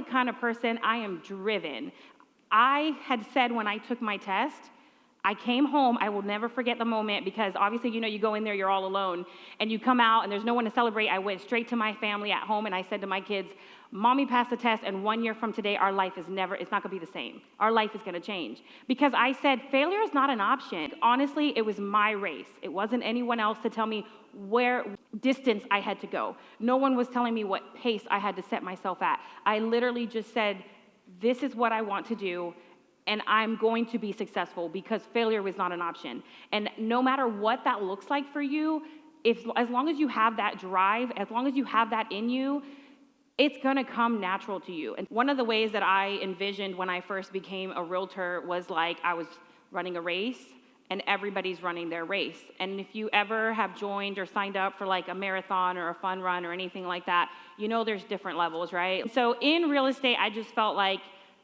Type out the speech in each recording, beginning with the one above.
the kind of person, I am driven. I had said when I took my test, I came home, I will never forget the moment, because obviously, you go in there, you're all alone, and you come out and there's no one to celebrate. I went straight to my family at home and I said to my kids, Mommy passed the test, and 1 year from today, our life it's not gonna be the same. Our life is gonna change. Because I said, failure is not an option. Honestly, it was my race. It wasn't anyone else to tell me where distance I had to go. No one was telling me what pace I had to set myself at. I literally just said, this is what I want to do, and I'm going to be successful, because failure was not an option. And no matter what that looks like for you, as long as you have that drive, as long as you have that in you, it's gonna come natural to you. And one of the ways that I envisioned when I first became a realtor was like I was running a race, and everybody's running their race. And if you ever have joined or signed up for like a marathon or a fun run or anything like that, there's different levels, right? So in real estate, I just felt like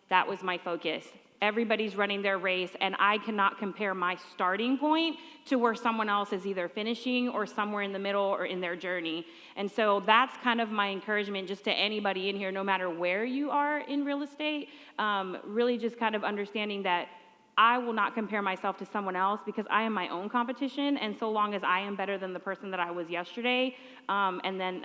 that was my focus. Everybody's running their race, and I cannot compare my starting point to where someone else is either finishing or somewhere in the middle or in their journey. And so that's kind of my encouragement just to anybody in here, no matter where you are in real estate, really just kind of understanding that I will not compare myself to someone else, because I am my own competition, and so long as I am better than the person that I was yesterday, and then,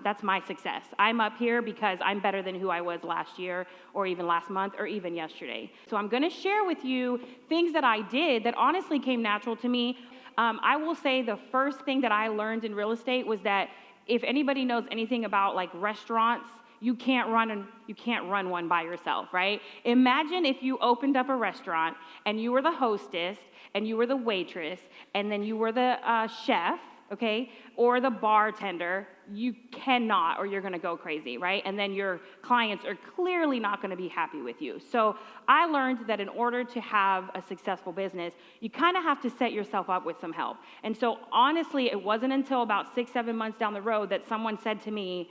that's my success. I'm up here because I'm better than who I was last year, or even last month, or even yesterday. So I'm gonna share with you things that I did that honestly came natural to me. I will say the first thing that I learned in real estate was that if anybody knows anything about like restaurants, you can't run one by yourself, right? Imagine if you opened up a restaurant and you were the hostess and you were the waitress and then you were the chef, okay, or the bartender. You cannot, or you're gonna go crazy, right? And then your clients are clearly not gonna be happy with you. So I learned that in order to have a successful business, you kind of have to set yourself up with some help. And so honestly, it wasn't until about 6-7 months down the road that someone said to me,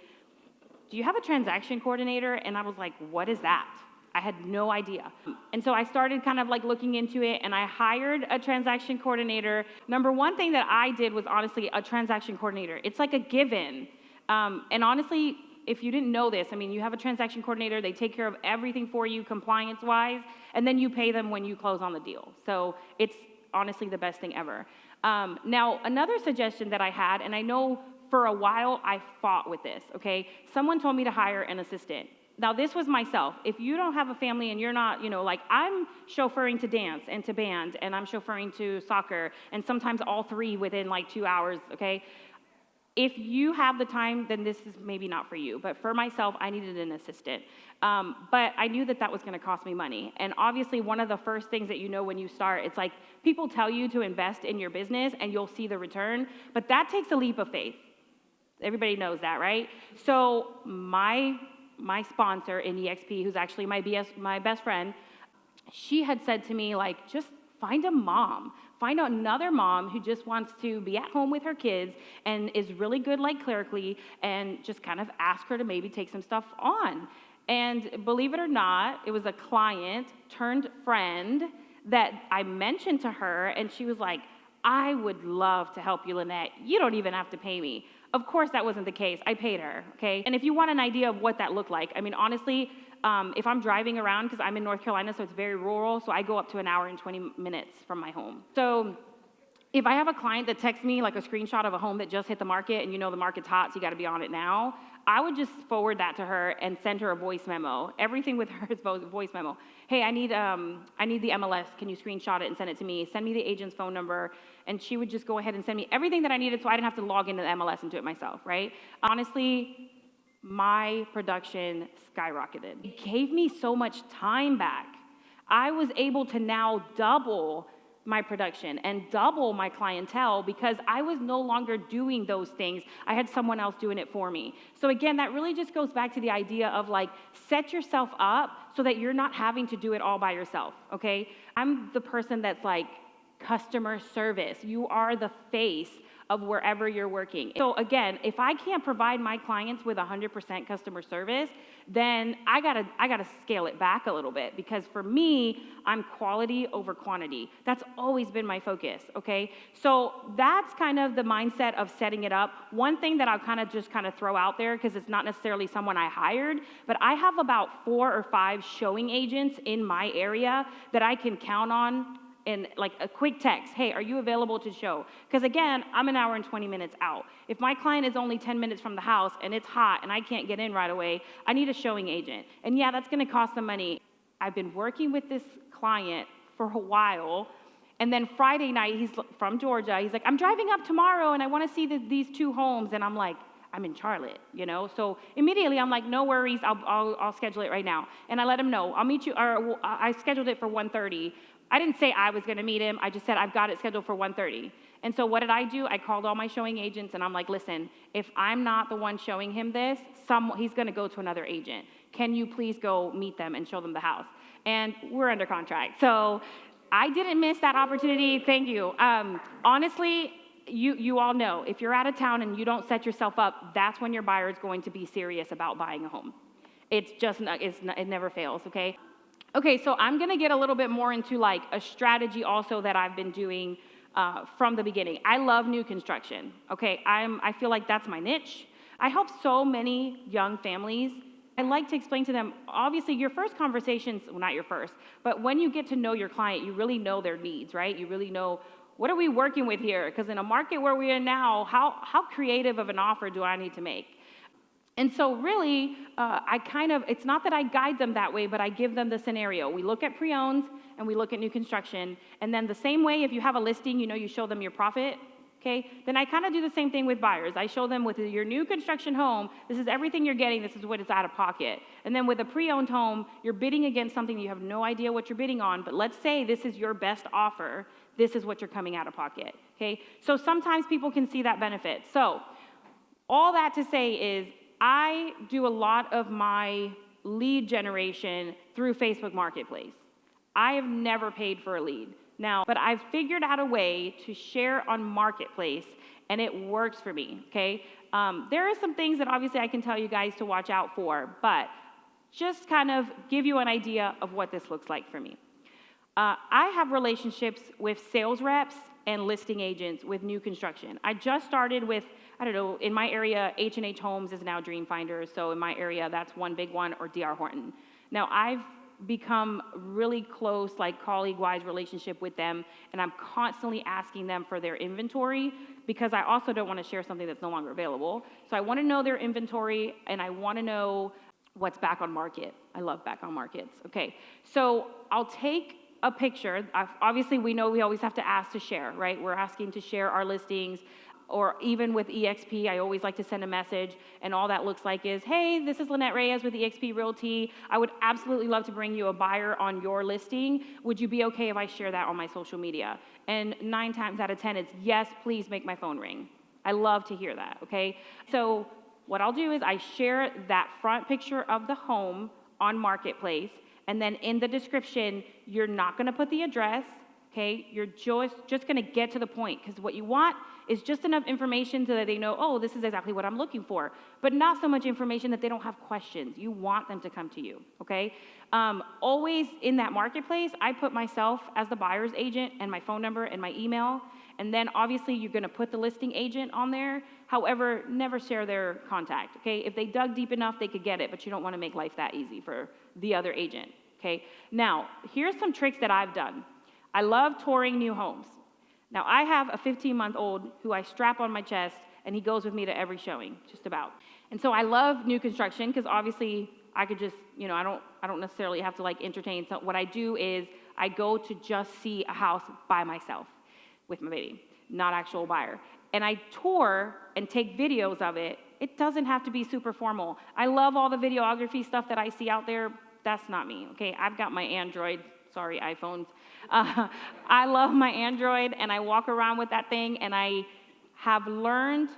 do you have a transaction coordinator? And I was like, what is that? I had no idea. And so I started kind of like looking into it, and I hired a transaction coordinator. Number one thing that I did was honestly a transaction coordinator. It's like a given. And honestly, if you didn't know this, you have a transaction coordinator, they take care of everything for you compliance-wise, and then you pay them when you close on the deal. So it's honestly the best thing ever. Now, another suggestion that I had, and I know for a while I fought with this, okay? Someone told me to hire an assistant. Now, this was myself. If you don't have a family and you're not, like I'm chauffeuring to dance and to band, and I'm chauffeuring to soccer, and sometimes all three within like 2 hours, okay? If you have the time, then this is maybe not for you. But for myself, I needed an assistant. But I knew that that was gonna cost me money. And obviously, one of the first things that you know when you start, it's like people tell you to invest in your business and you'll see the return, but that takes a leap of faith. Everybody knows that, right? So my sponsor in EXP, who's actually my best friend, she had said to me, like, just find a mom. Find another mom who just wants to be at home with her kids and is really good, like, clerically, and just kind of ask her to maybe take some stuff on. And believe it or not, it was a client turned friend that I mentioned to her, and she was like, I would love to help you, Linette. You don't even have to pay me. Of course, that wasn't the case. I paid her, okay? And if you want an idea of what that looked like, honestly, if I'm driving around, because I'm in North Carolina, so it's very rural, so I go up to 1 hour and 20 minutes from my home. So if I have a client that texts me like a screenshot of a home that just hit the market, and the market's hot, so you gotta be on it now, I would just forward that to her and send her a voice memo. Everything with her is voice memo. Hey, I need the MLS. Can you screenshot it and send it to me? Send me the agent's phone number. And she would just go ahead and send me everything that I needed, so I didn't have to log into the MLS and do it myself, right? Honestly, my production skyrocketed. It gave me so much time back. I was able to now double my production and double my clientele because I was no longer doing those things. I had someone else doing it for me. So again, that really just goes back to the idea of like, set yourself up so that you're not having to do it all by yourself, okay? I'm the person that's like customer service. You are the face of wherever you're working. So again, if I can't provide my clients with 100% customer service, then I gotta scale it back a little bit, because for me, I'm quality over quantity. That's always been my focus, okay? So that's kind of the mindset of setting it up. One thing that I'll kind of throw out there, because it's not necessarily someone I hired, but I have about 4 or 5 showing agents in my area that I can count on. And like a quick text, hey, are you available to show? Because again, I'm an hour and 20 minutes out. If my client is only 10 minutes from the house and it's hot and I can't get in right away, I need a showing agent. And yeah, that's gonna cost some money. I've been working with this client for a while, and then Friday night, he's from Georgia, he's like, I'm driving up tomorrow and I wanna see these 2 homes, and I'm like, I'm in Charlotte, you know? So immediately I'm like, no worries, I'll schedule it right now. And I let him know, I'll meet you, or I scheduled it for 1:30. I didn't say I was gonna meet him, I just said I've got it scheduled for 1:30. And so what did I do? I called all my showing agents and I'm like, listen, if I'm not the one showing him this, he's gonna go to another agent. Can you please go meet them and show them the house? And we're under contract. So I didn't miss that opportunity, thank you. Honestly, you all know, if you're out of town and you don't set yourself up, that's when your buyer is going to be serious about buying a home. It's just, it never fails, okay? Okay, so I'm gonna get a little bit more into like a strategy also that I've been doing from the beginning. I love new construction, okay? I feel like that's my niche. I help so many young families. I like to explain to them, obviously your first conversations, well, not your first, but when you get to know your client, you really know their needs, right? You really know, what are we working with here? Because in a market where we are now, how creative of an offer do I need to make? And so really, it's not that I guide them that way, but I give them the scenario. We look at pre-owned and we look at new construction. And then the same way, if you have a listing, you know, you show them your profit, okay? Then I kind of do the same thing with buyers. I show them with your new construction home, this is everything you're getting, this is what it's out of pocket. And then with a pre-owned home, you're bidding against something you have no idea what you're bidding on, but let's say this is your best offer, this is what you're coming out of pocket, okay? So sometimes people can see that benefit. So all that to say is, I do a lot of my lead generation through Facebook Marketplace. I have never paid for a lead. Now, but I've figured out a way to share on Marketplace, and it works for me, okay? There are some things that obviously I can tell you guys to watch out for, but just kind of give you an idea of what this looks like for me. I have relationships with sales reps and listing agents with new construction. I just started with, I don't know, in my area, H&H Homes is now Dream Finders, so in my area, that's one big one, or D.R. Horton. Now, I've become really close, like colleague-wise relationship with them, and I'm constantly asking them for their inventory, because I also don't want to share something that's no longer available. So I want to know their inventory, and I want to know what's back on market. I love back on markets. Okay, so I'll take a picture. Obviously, we know we always have to ask to share, right? We're asking to share our listings, or even with EXP, I always like to send a message, and all that looks like is, hey, this is Linette Reyes with EXP Realty. I would absolutely love to bring you a buyer on your listing. Would you be okay if I share that on my social media? And 9 times out of 10, it's yes, please make my phone ring. I love to hear that, okay? So what I'll do is I share that front picture of the home on Marketplace, and then in the description, you're not gonna put the address, okay? You're just gonna get to the point, because what you want is just enough information so that they know, oh, this is exactly what I'm looking for, but not so much information that they don't have questions. You want them to come to you, okay? Always in that Marketplace, I put myself as the buyer's agent and my phone number and my email, and then obviously you're gonna put the listing agent on there. However, never share their contact, okay? If they dug deep enough, they could get it, but you don't wanna make life that easy for the other agent, okay? Now, here's some tricks that I've done. I love touring new homes. Now, I have a 15-month-old who I strap on my chest, and he goes with me to every showing, just about. And so I love new construction, because obviously I could just, you know, I don't necessarily have to like entertain. So what I do is I go to just see a house by myself with my baby, not actual buyer. And I tour and take videos of it. It doesn't have to be super formal. I love all the videography stuff that I see out there. That's not me, okay? I've got my Android. Sorry, iPhones. I love my Android, and I walk around with that thing, and I have learned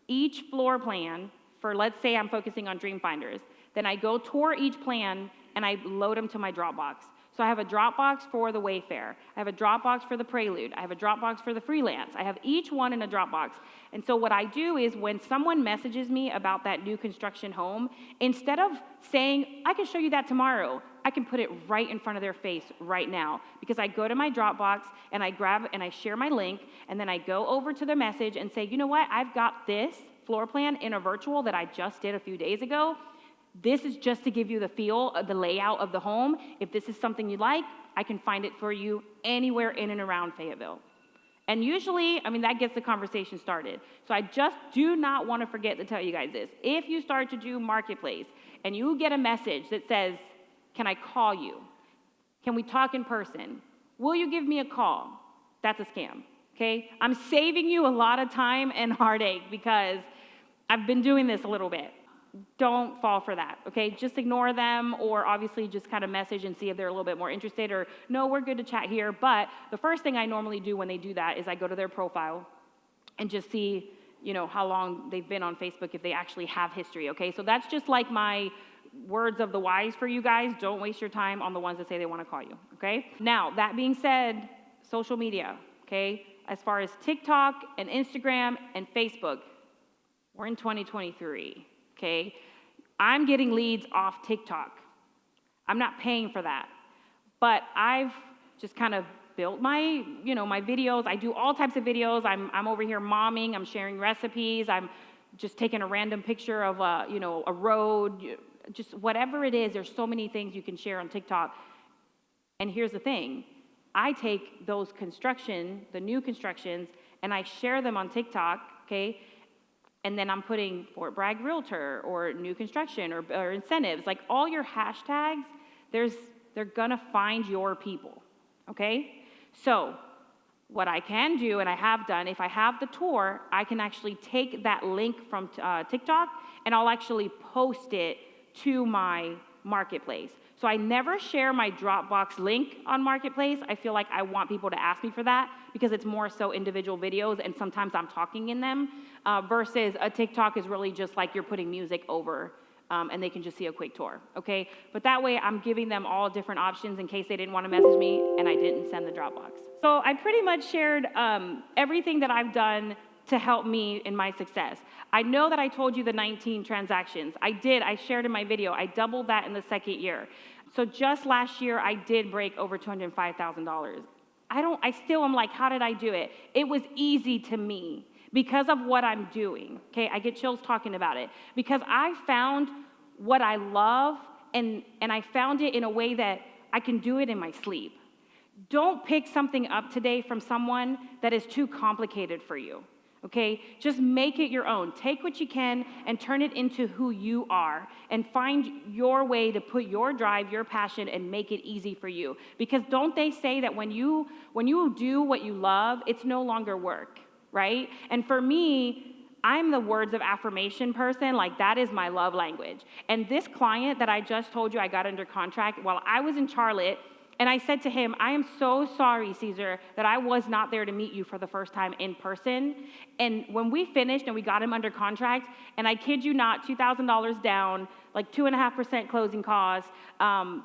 each floor plan for, let's say I'm focusing on Dream Finders. Then I go tour each plan, and I load them to my Dropbox. So So I have a Dropbox for the Wayfair. I have a Dropbox for the Prelude. I have a Dropbox for the Freelance. I have each one in a Dropbox. And so what I do is when someone messages me about that new construction home, instead of saying, I can show you that tomorrow, I can put it right in front of their face right now, because I go to my Dropbox and I grab and I share my link, and then I go over to the message and say, you know what, I've got this floor plan in a virtual that I just did a few days ago. This is just to give you the feel of the layout of the home. If this is something you like, I can find it for you anywhere in and around Fayetteville. And usually, that gets the conversation started. So I just do not want to forget to tell you guys this. If you start to do Marketplace and you get a message that says, can I call you? Can we talk in person? Will you give me a call? That's a scam, okay? I'm saving you a lot of time and heartache because I've been doing this a little bit. Don't fall for that, okay? Just ignore them, or obviously just kind of message and see if they're a little bit more interested, or no, we're good to chat here. But the first thing I normally do when they do that is I go to their profile and just see, how long they've been on Facebook, if they actually have history, okay? So that's just like my words of the wise for you guys. Don't waste your time on the ones that say they want to call you, okay? Now, that being said, social media, okay? As far as TikTok and Instagram and Facebook, we're in 2023. Okay, I'm getting leads off TikTok. I'm not paying for that, but I've just kind of built my, my videos. I do all types of videos. I'm over here momming. I'm sharing recipes. I'm just taking a random picture of a road, just whatever it is. There's so many things you can share on TikTok. And here's the thing: I take those the new constructions, and I share them on TikTok. Okay. And then I'm putting Fort Bragg Realtor or new construction or incentives, like all your hashtags, they're gonna find your people, okay? So what I can do, and I have done, if I have the tour, I can actually take that link from TikTok and I'll actually post it to my Marketplace. So I never share my Dropbox link on Marketplace. I feel like I want people to ask me for that because it's more so individual videos, and sometimes I'm talking in them, versus a TikTok is really just like you're putting music over, and they can just see a quick tour, okay? But that way I'm giving them all different options in case they didn't want to message me and I didn't send the Dropbox. So I pretty much shared everything that I've done to help me in my success. I know that I told you the 19 transactions. I shared in my video. I doubled that in the second year. So just last year, I did break over $205,000. I still am like, how did I do it? It was easy to me because of what I'm doing, okay? I get chills talking about it because I found what I love, and I found it in a way that I can do it in my sleep. Don't pick something up today from someone that is too complicated for you. Okay, just make it your own. Take what you can and turn it into who you are, and find your way to put your drive, your passion, and make it easy for you. Because don't they say that when you do what you love, it's no longer work, right? And for me, I'm the words of affirmation person. Like, that is my love language. And this client that I just told you I got under contract while I was in Charlotte, and I said to him, I am so sorry, Caesar, that I was not there to meet you for the first time in person. And when we finished and we got him under contract, and I kid you not, $2,000 down, like 2.5% closing costs,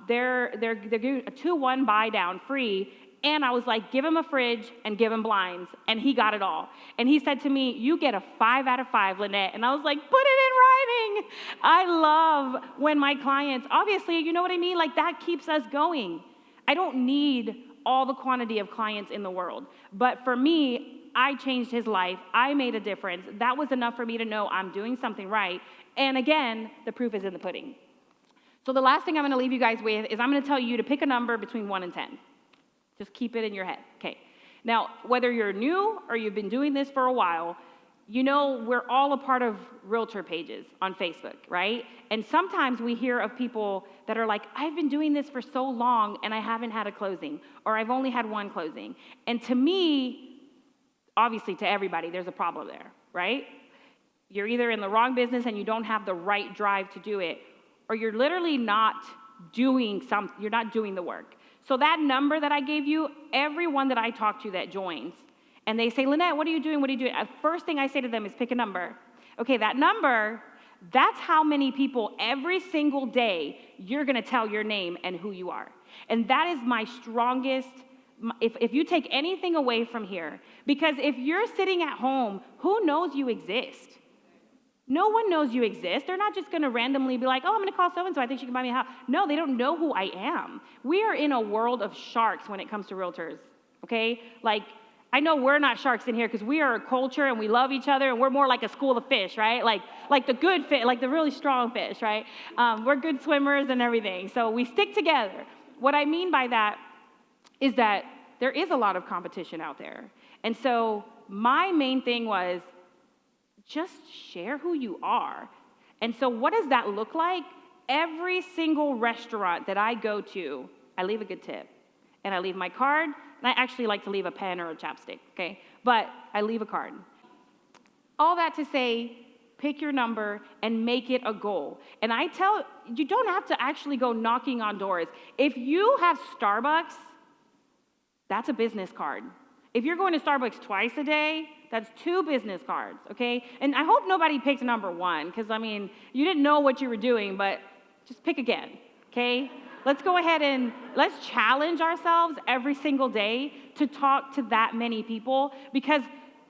they're giving a 2-1 buy down free. And I was like, give him a fridge and give him blinds. And he got it all. And he said to me, you get a 5 out of 5, Linette. And I was like, put it in writing. I love when my clients, obviously, you know what I mean? Like, that keeps us going. I don't need all the quantity of clients in the world. But for me, I changed his life. I made a difference. That was enough for me to know I'm doing something right. And again, the proof is in the pudding. So the last thing I'm going to leave you guys with is I'm going to tell you to pick a number between 1 and 10. Just keep it in your head. Okay. Now, whether you're new or you've been doing this for a while, you know we're all a part of realtor pages on Facebook, right? And sometimes we hear of people that are like, I've been doing this for so long and I haven't had a closing, or I've only had one closing. And to me, obviously to everybody, there's a problem there, right? You're either in the wrong business and you don't have the right drive to do it, or you're literally not doing you're not doing the work. So that number that I gave you, everyone that I talk to that joins, and they say, Linette, what are you doing? What are you doing? The first thing I say to them is pick a number. Okay, that number, that's how many people every single day you're going to tell your name and who you are. And that is my strongest, if you take anything away from here, because if you're sitting at home, who knows you exist? No one knows you exist. They're not just going to randomly be like, oh, I'm going to call so-and-so. I think she can buy me a house. No, they don't know who I am. We are in a world of sharks when it comes to realtors, okay? Like, I know we're not sharks in here because we are a culture and we love each other and we're more like a school of fish, right? Like the good fish, like the really strong fish, right? We're good swimmers and everything. So we stick together. What I mean by that is that there is a lot of competition out there. And so my main thing was, just share who you are. And so what does that look like? Every single restaurant that I go to, I leave a good tip. And I leave my card, and I actually like to leave a pen or a chapstick, okay? But I leave a card. All that to say, pick your number and make it a goal. And I tell, you don't have to actually go knocking on doors. If you have Starbucks, that's a business card. If you're going to Starbucks twice a day, that's 2 business cards, okay? And I hope nobody picked number 1, because, I mean, you didn't know what you were doing, but just pick again, okay? Let's go ahead and let's challenge ourselves every single day to talk to that many people, because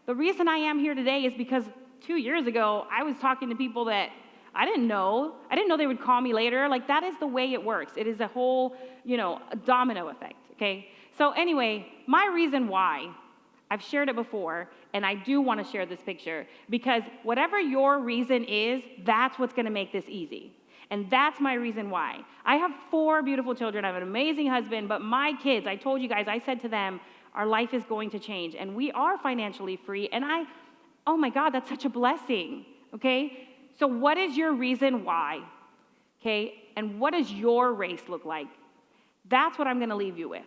the reason I am here today is because 2 years ago, I was talking to people that I didn't know. I didn't know they would call me later. Like, that is the way it works. It is a whole, a domino effect, okay? So anyway, my reason why, I've shared it before, and I do want to share this picture, because whatever your reason is, that's what's going to make this easy. And that's my reason why. I have 4 beautiful children. I have an amazing husband, but my kids, I told you guys, I said to them, our life is going to change, and we are financially free, and oh my God, that's such a blessing, okay? So what is your reason why, okay? And what does your race look like? That's what I'm going to leave you with.